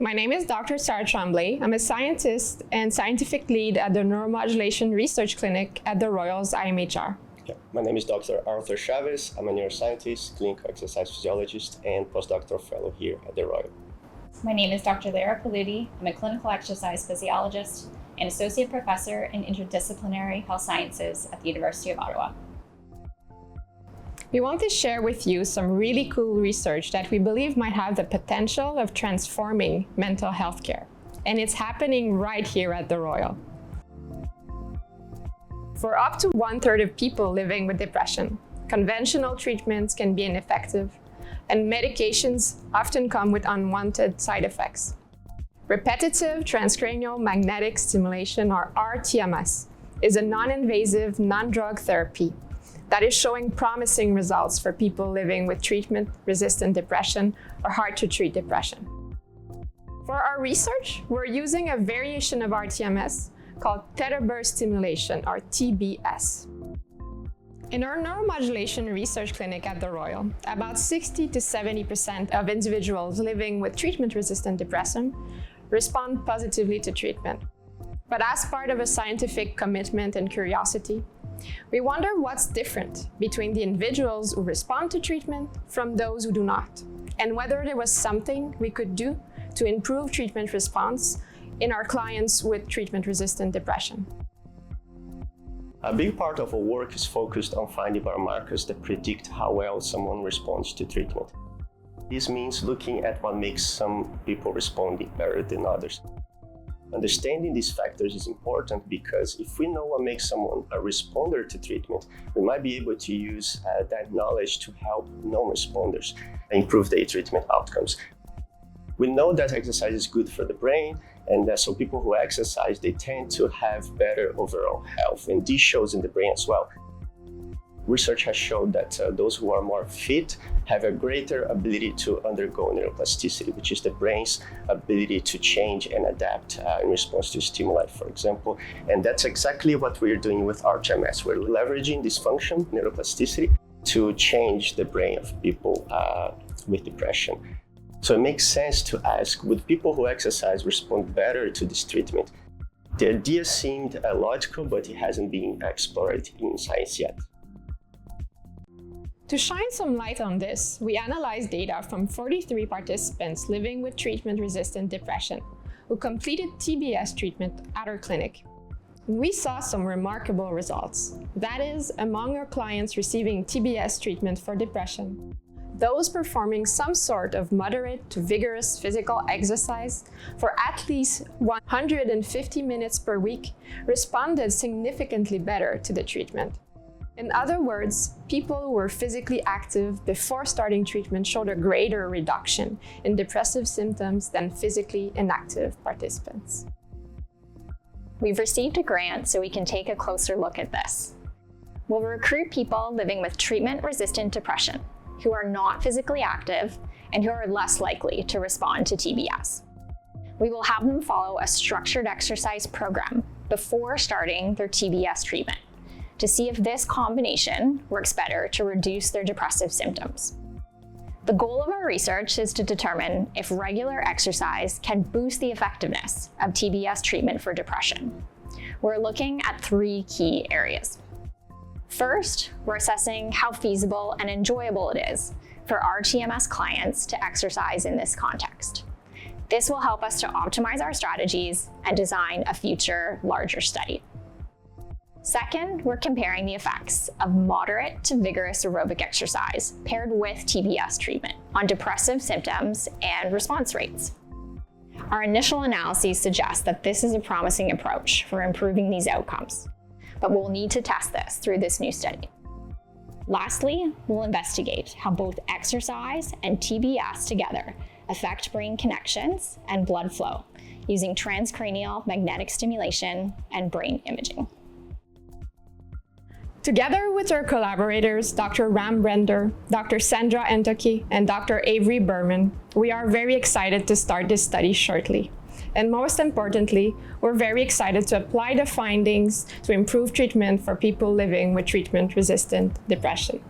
My name is Dr. Sarah Tremblay. I'm a scientist and scientific lead at the Neuromodulation Research Clinic at the Royal's IMHR. Yeah. My name is Dr. Arthur Chavez. I'm a neuroscientist, clinical exercise physiologist, and postdoctoral fellow here at the Royal. My name is Dr. Lara Paludi. I'm a clinical exercise physiologist and associate professor in interdisciplinary health sciences at the University of Ottawa. We want to share with you some really cool research that we believe might have the potential of transforming mental health care. And it's happening right here at the Royal. For up to 1/3 of people living with depression, conventional treatments can be ineffective, and medications often come with unwanted side effects. Repetitive transcranial magnetic stimulation, or rTMS, is a non-invasive, non-drug therapy that is showing promising results for people living with treatment-resistant depression or hard-to-treat depression. For our research, we're using a variation of rTMS called theta burst stimulation, or TBS. In our neuromodulation research clinic at the Royal, about 60 to 70% of individuals living with treatment-resistant depression respond positively to treatment. But as part of a scientific commitment and curiosity, we wonder what's different between the individuals who respond to treatment from those who do not, and whether there was something we could do to improve treatment response in our clients with treatment-resistant depression. A big part of our work is focused on finding biomarkers that predict how well someone responds to treatment. This means looking at what makes some people responding better than others. Understanding these factors is important because if we know what makes someone a responder to treatment, we might be able to use that knowledge to help non-responders improve their treatment outcomes. We know that exercise is good for the brain, and so people who exercise, they tend to have better overall health, and this shows in the brain as well. Research has shown that those who are more fit have a greater ability to undergo neuroplasticity, which is the brain's ability to change and adapt in response to stimuli, for example. And that's exactly what we're doing with rTMS. We're leveraging this function, neuroplasticity, to change the brain of people with depression. So it makes sense to ask, would people who exercise respond better to this treatment? The idea seemed logical, but it hasn't been explored in science yet. To shine some light on this, we analyzed data from 43 participants living with treatment-resistant depression who completed TBS treatment at our clinic. We saw some remarkable results. That is, among our clients receiving TBS treatment for depression, those performing some sort of moderate to vigorous physical exercise for at least 150 minutes per week responded significantly better to the treatment. In other words, people who were physically active before starting treatment showed a greater reduction in depressive symptoms than physically inactive participants. We've received a grant so we can take a closer look at this. We'll recruit people living with treatment-resistant depression who are not physically active and who are less likely to respond to TBS. We will have them follow a structured exercise program before starting their TBS treatment to see if this combination works better to reduce their depressive symptoms. The goal of our research is to determine if regular exercise can boost the effectiveness of TBS treatment for depression. We're looking at 3 key areas. First, we're assessing how feasible and enjoyable it is for our TMS clients to exercise in this context. This will help us to optimize our strategies and design a future, larger study. Second, we're comparing the effects of moderate to vigorous aerobic exercise paired with TBS treatment on depressive symptoms and response rates. Our initial analyses suggest that this is a promising approach for improving these outcomes, but we'll need to test this through this new study. Lastly, we'll investigate how both exercise and TBS together affect brain connections and blood flow using transcranial magnetic stimulation and brain imaging. Together with our collaborators, Dr. Ram Brender, Dr. Sandra Entoki, and Dr. Avery Berman, we are very excited to start this study shortly. And most importantly, we're very excited to apply the findings to improve treatment for people living with treatment-resistant depression.